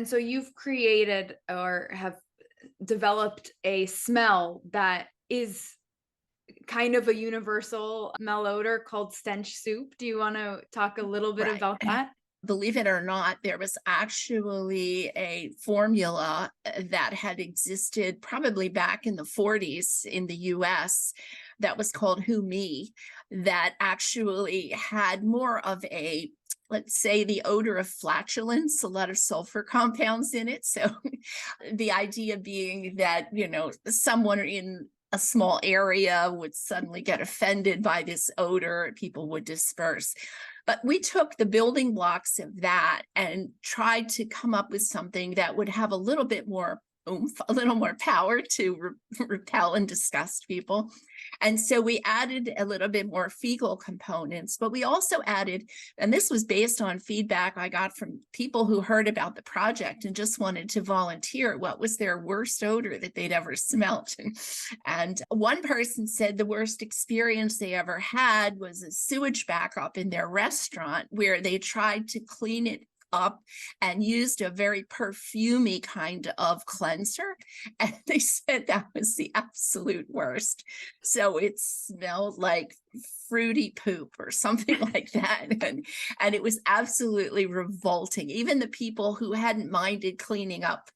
And so you've created or have developed a smell that is kind of a universal malodor called Stench Soup. Do you want to talk a little bit Right. about that? Believe it or not, there was actually a formula that had existed probably back in the 40s in the US that was called Who Me, that actually had more of a, let's say, the odor of flatulence, a lot of sulfur compounds in it. So the idea being that, someone in a small area would suddenly get offended by this odor, people would disperse. But we took the building blocks of that and tried to come up with something that would have a little bit more oomph, a little more power to repel and disgust people. And so we added a little bit more fecal components, but we also added, and this was based on feedback I got from people who heard about the project and just wanted to volunteer what was their worst odor that they'd ever smelt. And one person said the worst experience they ever had was a sewage backup in their restaurant where they tried to clean it up and used a very perfumey kind of cleanser. And they said that was the absolute worst. So it smelled like fruity poop or something like that. And it was absolutely revolting. Even the people who hadn't minded cleaning up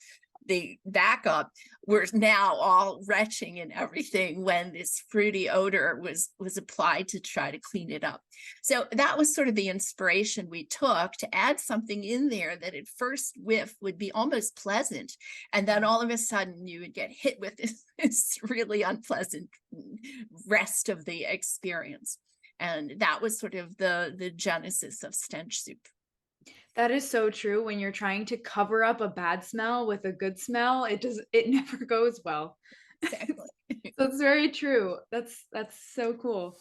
the backup were now all retching and everything when this fruity odor was applied to try to clean it up. So that was sort of the inspiration we took to add something in there that at first whiff would be almost pleasant, and then all of a sudden you would get hit with this really unpleasant rest of the experience. And that was sort of the genesis of Stench Soup. That is so true. When you're trying to cover up a bad smell with a good smell, it never goes well. Exactly. So it's very true. That's so cool.